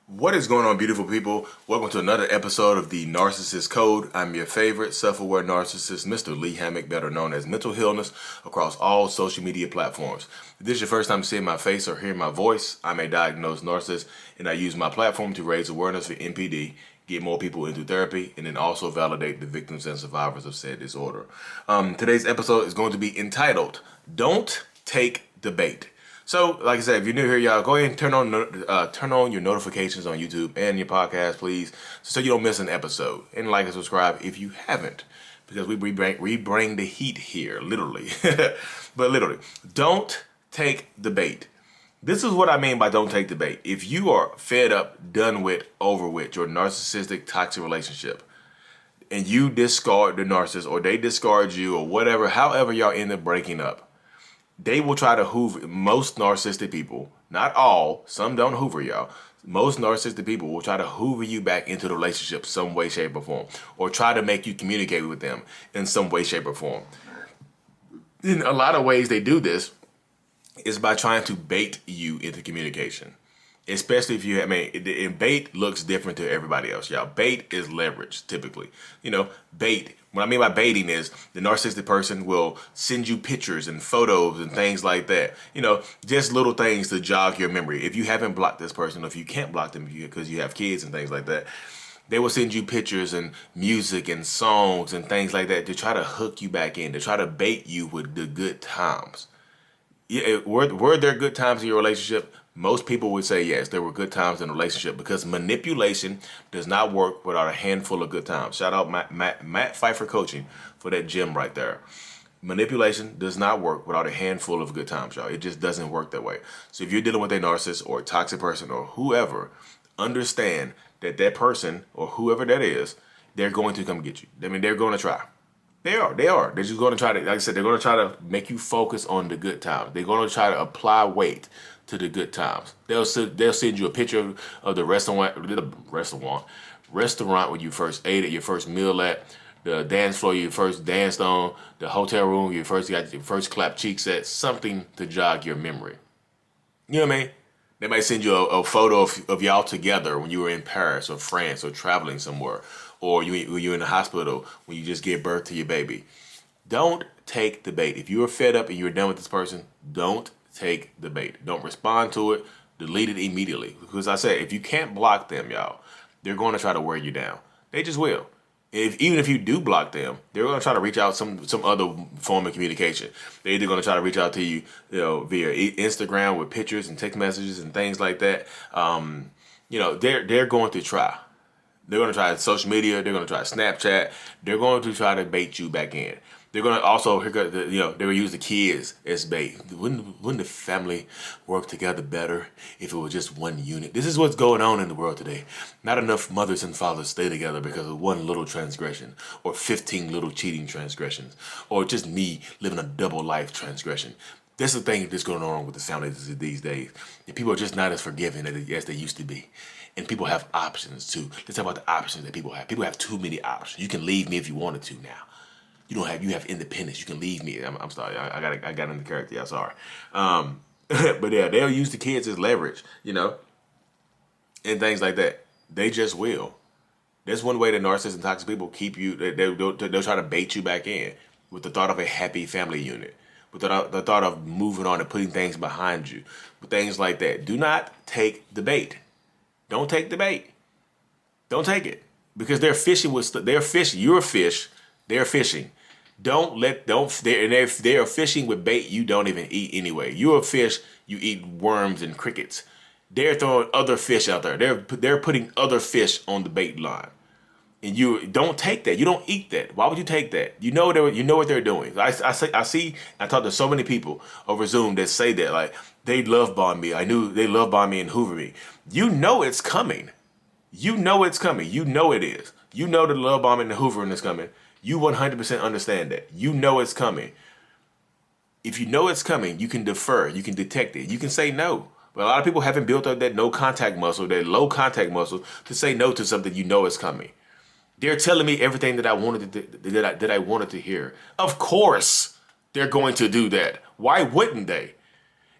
What is going on, beautiful people? Welcome to another episode of the Narcissist Code. I'm your favorite self-aware narcissist, Mr. Lee Hammock, better known as Mental Illness, across all social media platforms. If this is your first time seeing my face or hearing my voice, I'm a diagnosed narcissist, and I use my platform to raise awareness for NPD, get more people into therapy, and then also validate the victims and survivors of said disorder. Today's episode is going to be entitled, Don't Take the Bait. So, like I said, if you're new here, y'all, go ahead and turn on your notifications on YouTube and your podcast, please, so you don't miss an episode. And like and subscribe if you haven't, because we bring the heat here, literally. But literally, don't take the bait. This is what I mean by don't take the bait. If you are fed up, done with, over with your narcissistic, toxic relationship, and you discard the narcissist, or they discard you, or whatever, however y'all end up breaking up, they will try to hoover. Most narcissistic people, not all, some don't hoover y'all. Most narcissistic people will try to hoover you back into the relationship some way, shape, or form, or try to make you communicate with them in some way, shape, or form. In a lot of ways they do this is by trying to bait you into communication. Especially if you, and bait looks different to everybody else, y'all. Bait is leverage, typically. Bait, what I mean by baiting is the narcissistic person will send you pictures and photos and things like that. Just little things to jog your memory. If you haven't blocked this person, or if you can't block them because you have kids and things like that, they will send you pictures and music and songs and things like that to try to hook you back in, to try to bait you with the good times. Were there good times in your relationship? Most people would say yes, there were good times in a relationship, because manipulation does not work without a handful of good times. Shout out Matt Pfeiffer Coaching for that gem right there. Manipulation does not work without a handful of good times, y'all. It just doesn't work that way. So if you're dealing with a narcissist or a toxic person or whoever, understand that that person or whoever that is, they're going to come get you. They're going to try. They are. They're just going to try to, like I said, they're going to try to make you focus on the good times. They're going to try to apply weight to the good times. They'll send you a picture of the restaurant where you first ate at, your first meal at, the dance floor you first danced on, the hotel room you first got your first clap cheeks at, something to jog your memory. You know what I mean? They might send you a photo of y'all together when you were in Paris or France or traveling somewhere, or you're in the hospital when you just gave birth to your baby. Don't take the bait. If you are fed up and you're done with this person, don't take the bait. Don't respond to it. Delete it immediately. Because I said, if you can't block them, y'all, they're going to try to wear you down. They just will. Even if you do block them, they're going to try to reach out some other form of communication. They're either going to try to reach out to you, via Instagram with pictures and text messages and things like that. They're going to try. They're going to try social media. They're going to try Snapchat. They're going to try to bait you back in. They're going to also, they're going to use the kids as bait. Wouldn't the family work together better if it was just one unit? This is what's going on in the world today. Not enough mothers and fathers stay together because of one little transgression, or 15 little cheating transgressions, or just me living a double life transgression. That's the thing that's going on with the families these days. And people are just not as forgiving as they used to be. And people have options too. Let's talk about the options that people have. People have too many options. You can leave me if you wanted to now. You have independence. You can leave me. I'm sorry. I got into character. Yeah, sorry. But yeah, they'll use the kids as leverage, and things like that. They just will. That's one way that narcissists and toxic people keep you. They'll try to bait you back in with the thought of a happy family unit, with the thought of moving on and putting things behind you, with things like that. Do not take the bait. Don't take the bait. Don't take it, because they're fishing with. They're fishing. You're a fish. They're fishing. They are fishing with bait you don't even eat anyway. You're a fish, you eat worms and crickets. They're throwing other fish out there. They're putting other fish on the bait line. And you don't take that. You don't eat that. Why would you take that? You know what they're doing. I talk to so many people over Zoom that say that, like, they love bomb me. I knew they love bomb me and hoover me. You know it's coming. You know it's coming. You know it is. You know the love bombing and the hoovering is coming. You 100% understand that. You know it's coming. If you know it's coming, you can defer. You can detect it. You can say no. But a lot of people haven't built up that no contact muscle, that low contact muscle, to say no to something you know is coming. They're telling me everything that I wanted to hear. Of course, they're going to do that. Why wouldn't they?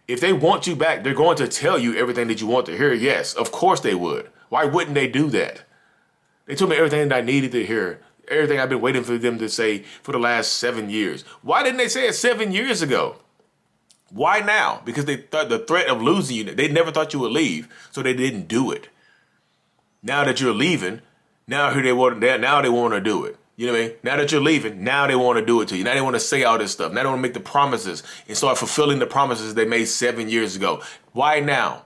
If they want you back, they're going to tell you everything that you want to hear. Yes, of course they would. Why wouldn't they do that? They told me everything that I needed to hear. Everything I've been waiting for them to say for the last 7 years. Why didn't they say it 7 years ago? Why now? Because they thought the threat of losing you, they never thought you would leave, so they didn't do it. Now that you're leaving, now they want to do it. You know what I mean? Now that you're leaving, now they want to do it to you. Now they want to say all this stuff. Now they want to make the promises and start fulfilling the promises they made 7 years ago. Why now?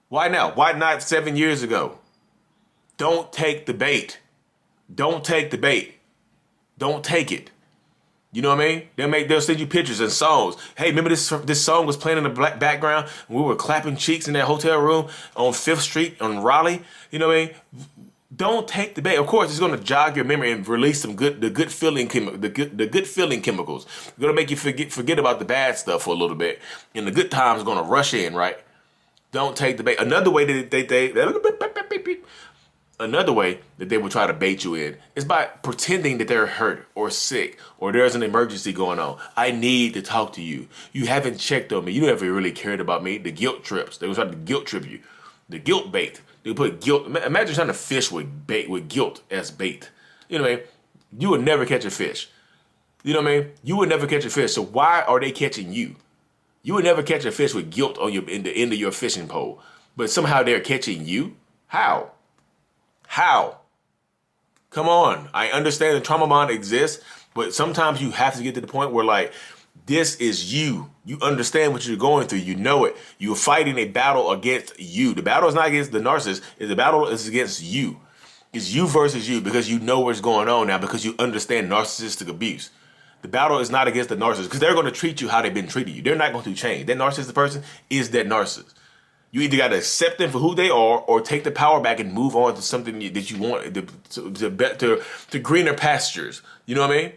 Why now? Why not 7 years ago? Don't take the bait. Don't take the bait. Don't take it. You know what I mean? They'll send you pictures and songs. Hey, remember this song was playing in the background? We were clapping cheeks in that hotel room on 5th Street on Raleigh. You know what I mean? Don't take the bait. Of course, it's going to jog your memory and release the good feeling chemicals. It's going to make you forget about the bad stuff for a little bit, and the good times are going to rush in. Right? Don't take the bait. Another way that they will try to bait you in is by pretending that they're hurt or sick or there's an emergency going on. I need to talk to you. You haven't checked on me. You never really cared about me. The guilt trips. They will try to guilt trip you. The guilt bait. They put guilt. Imagine trying to fish with guilt as bait. You know what I mean? You would never catch a fish. You know what I mean? You would never catch a fish. So why are they catching you? You would never catch a fish with guilt on in the end of your fishing pole, but somehow they're catching you. How? How? Come on. I understand the trauma bond exists, but sometimes you have to get to the point where, like, this is you. You understand what you're going through. You know it. You're fighting a battle against you. The battle is not against the narcissist. The battle is against you. It's you versus you, because you know what's going on now, because you understand narcissistic abuse. The battle is not against the narcissist, because they're going to treat you how they've been treating you. They're not going to change. That narcissistic person is that narcissist. You either got to accept them for who they are, or take the power back and move on to something that you want, to greener pastures. You know what I mean?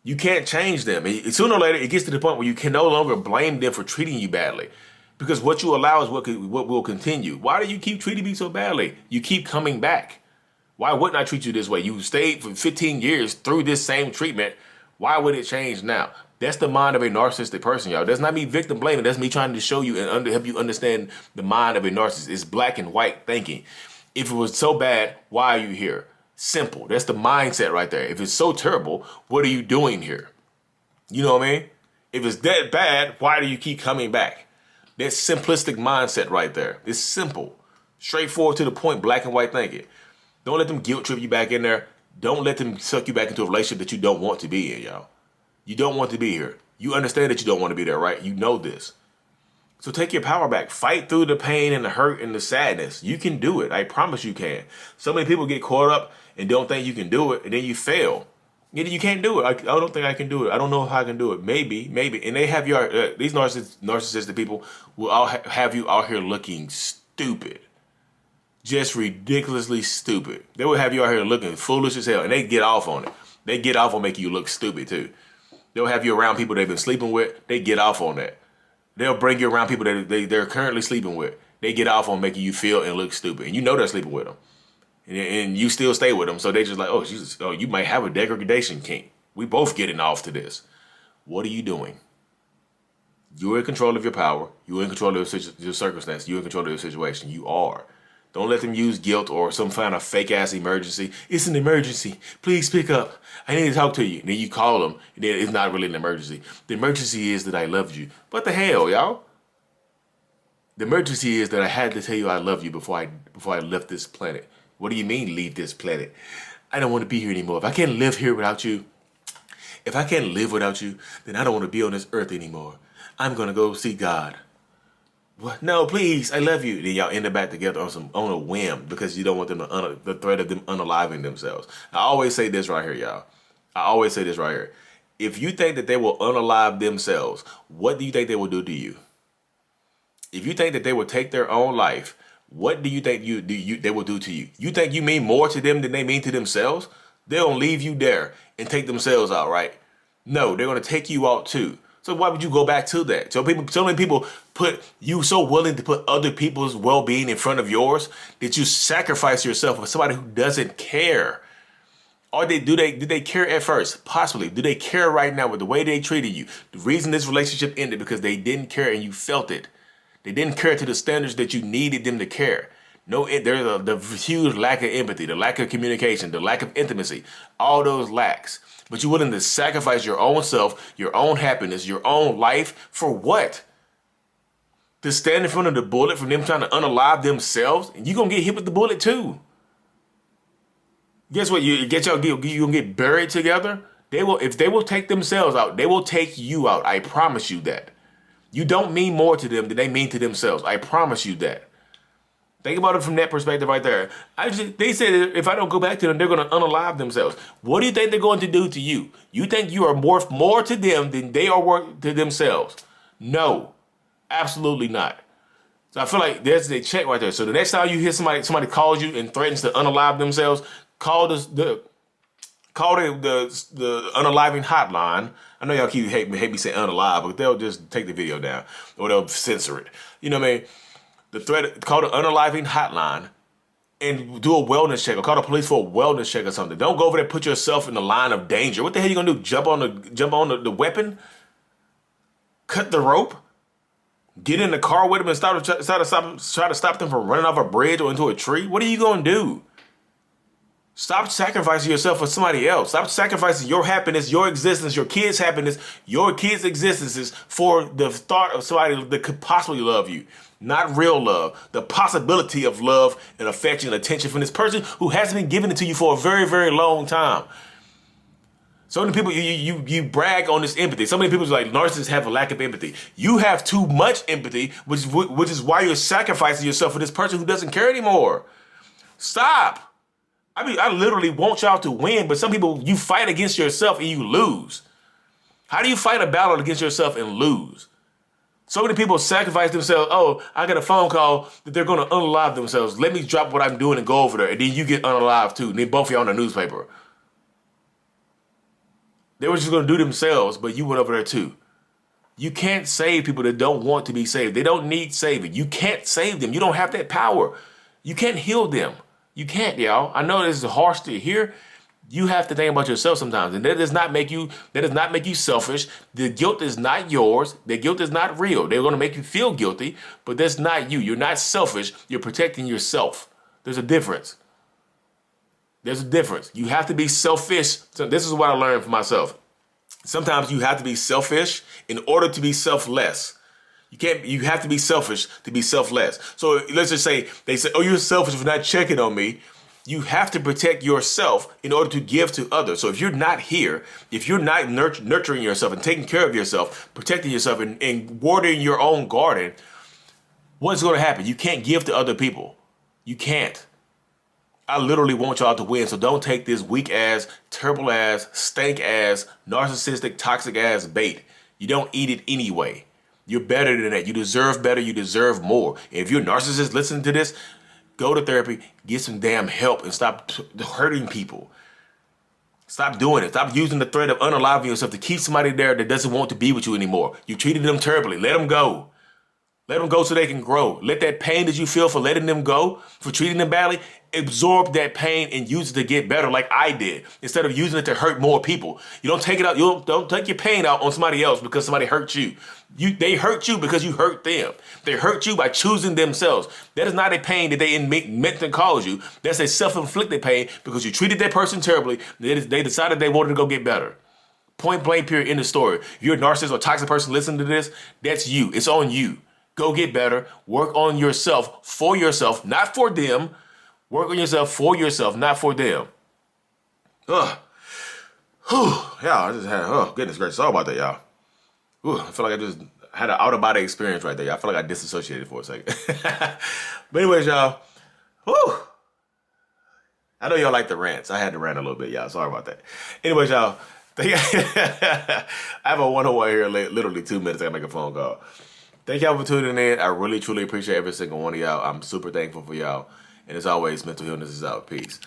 You can't change them. And sooner or later, it gets to the point where you can no longer blame them for treating you badly, because what you allow is what will continue. Why do you keep treating me so badly? You keep coming back. Why wouldn't I treat you this way? You stayed for 15 years through this same treatment. Why would it change now? That's the mind of a narcissistic person, y'all. That's not me victim blaming. That's me trying to show you and help you understand the mind of a narcissist. It's black and white thinking. If it was so bad, why are you here? Simple. That's the mindset right there. If it's so terrible, what are you doing here? You know what I mean? If it's that bad, why do you keep coming back? That simplistic mindset right there. It's simple. Straightforward, to the point, black and white thinking. Don't let them guilt trip you back in there. Don't let them suck you back into a relationship that you don't want to be in, y'all. You don't want to be here. You understand that you don't want to be there, right? You know this. So take your power back. Fight through the pain and the hurt and the sadness. You can do it. I promise you can. So many people get caught up and don't think you can do it, and then you fail. You can't do it. I don't think I can do it. I don't know if I can do it. Maybe. And they have your these narcissistic people will all have you out here looking stupid. Just ridiculously stupid. They will have you out here looking foolish as hell, and they get off on it. They get off on making you look stupid too. They'll have you around people they've been sleeping with. They get off on that. They'll bring you around people that they're currently sleeping with. They get off on making you feel and look stupid. And you know they're sleeping with them. And you still stay with them. So they just like, oh, you might have a degradation kink. We both getting off to this. What are you doing? You're in control of your power. You're in control of your circumstance. You're in control of your situation. You are. Don't let them use guilt or some kind of fake-ass emergency. It's an emergency. Please pick up. I need to talk to you. And then you call them, and then it's not really an emergency. The emergency is that I loved you. What the hell, y'all? The emergency is that I had to tell you I love you before I left this planet. What do you mean, leave this planet? I don't want to be here anymore. If I can't live here without you, if I can't live without you, then I don't want to be on this earth anymore. I'm going to go see God. What? No, please, I love you. Then y'all end up back together on a whim, because you don't want them the threat of them unaliving themselves. I always say this right here, y'all. I always say this right here. If you think that they will unalive themselves, what do you think they will do to you? If you think that they will take their own life, what do you think they will do to you? You think you mean more to them than they mean to themselves? They'll leave you there and take themselves out, right? No, they're going to take you out too. So why would you go back to that? So many people put you so willing to put other people's well-being in front of yours that you sacrifice yourself for somebody who doesn't care. Or did they care at first? Possibly. Do they care right now with the way they treated you? The reason this relationship ended because they didn't care and you felt it. They didn't care to the standards that you needed them to care. There's the huge lack of empathy, the lack of communication, the lack of intimacy, all those lacks. But you're willing to sacrifice your own self, your own happiness, your own life for what? To stand in front of the bullet from them trying to unalive themselves, and you're gonna get hit with the bullet too. Guess what? You're gonna get buried together. If they will take themselves out, they will take you out. I promise you that. You don't mean more to them than they mean to themselves. I promise you that. Think about it from that perspective right there. They said if I don't go back to them, they're going to unalive themselves. What do you think they're going to do to you? You think you are worth more to them than they are worth to themselves? No, absolutely not. So I feel like there's a check right there. So the next time you hear somebody calls you and threatens to unalive themselves, call the unaliving hotline. I know y'all hate me saying unalive, but they'll just take the video down or they'll censor it. You know what I mean? Call the unaliving hotline and do a wellness check or call the police for a wellness check or something. Don't go over there and put yourself in the line of danger. What the hell you gonna do? Jump on the weapon? Cut the rope? Get in the car with them and try to stop them from running off a bridge or into a tree? What are you gonna do? Stop sacrificing yourself for somebody else. Stop sacrificing your happiness, your existence, your kids' happiness, your kids' existences for the thought of somebody that could possibly love you. Not real love. The possibility of love and affection and attention from this person who hasn't been giving it to you for a very, very long time. So many people, you brag on this empathy. So many people are like, narcissists have a lack of empathy. You have too much empathy, which is why you're sacrificing yourself for this person who doesn't care anymore. Stop. I mean, I literally want y'all to win, but some people, you fight against yourself and you lose. How do you fight a battle against yourself and lose? So many people sacrifice themselves. Oh, I got a phone call that they're going to unalive themselves. Let me drop what I'm doing and go over there. And then you get unalived too. And then both of y'all on the newspaper. They were just going to do themselves, but you went over there too. You can't save people that don't want to be saved. They don't need saving. You can't save them. You don't have that power. You can't heal them. You can't, y'all. I know this is harsh to hear. You have to think about yourself sometimes, and that does not make you selfish. The guilt is not yours. The guilt is not real. They're going to make you feel guilty, but that's not you. You're not selfish. You're protecting yourself. There's a difference. There's a difference. You have to be selfish. So this is what I learned for myself. Sometimes you have to be selfish in order to be selfless. You have to be selfish to be selfless. So let's just say they say, oh, you're selfish for not checking on me. You have to protect yourself in order to give to others. So if you're not here, if you're not nurturing yourself and taking care of yourself, protecting yourself and watering your own garden, what's going to happen? You can't give to other people. You can't. I literally want y'all to win. So don't take this weak ass, terrible ass, stank ass, narcissistic, toxic ass bait. You don't eat it anyway. You're better than that. You deserve better. You deserve more. And if you're a narcissist listening to this, go to therapy, get some damn help, and stop hurting people. Stop doing it. Stop using the threat of unaliving yourself to keep somebody there that doesn't want to be with you anymore. You treated them terribly. Let them go. Let them go so they can grow. Let that pain that you feel for letting them go, for treating them badly, absorb that pain and use it to get better like I did, instead of using it to hurt more people. You don't take it out. You don't take your pain out on somebody else because somebody hurt you. They hurt you because you hurt them. They hurt you by choosing themselves. That is not a pain that they meant to cause you. That's a self-inflicted pain because you treated that person terribly. They decided they wanted to go get better. Point blank, period, end of story. If you're a narcissist or toxic person listening to this, that's you. It's on you. Go get better. Work on yourself for yourself, not for them. Work on yourself for yourself, not for them. Ugh. Whew. Y'all, I just had, oh, goodness gracious. Sorry about that, y'all. Ooh, I feel like I just had an out-of-body experience right there. I feel like I disassociated for a second. But anyways, y'all. Whew. I know y'all like the rants. I had to rant a little bit, y'all. Sorry about that. Anyways, y'all. I have a one-on-one here, literally 2 minutes. I gotta make a phone call. Thank y'all for tuning in. I really, truly appreciate every single one of y'all. I'm super thankful for y'all. And as always, mental illness is out. Peace.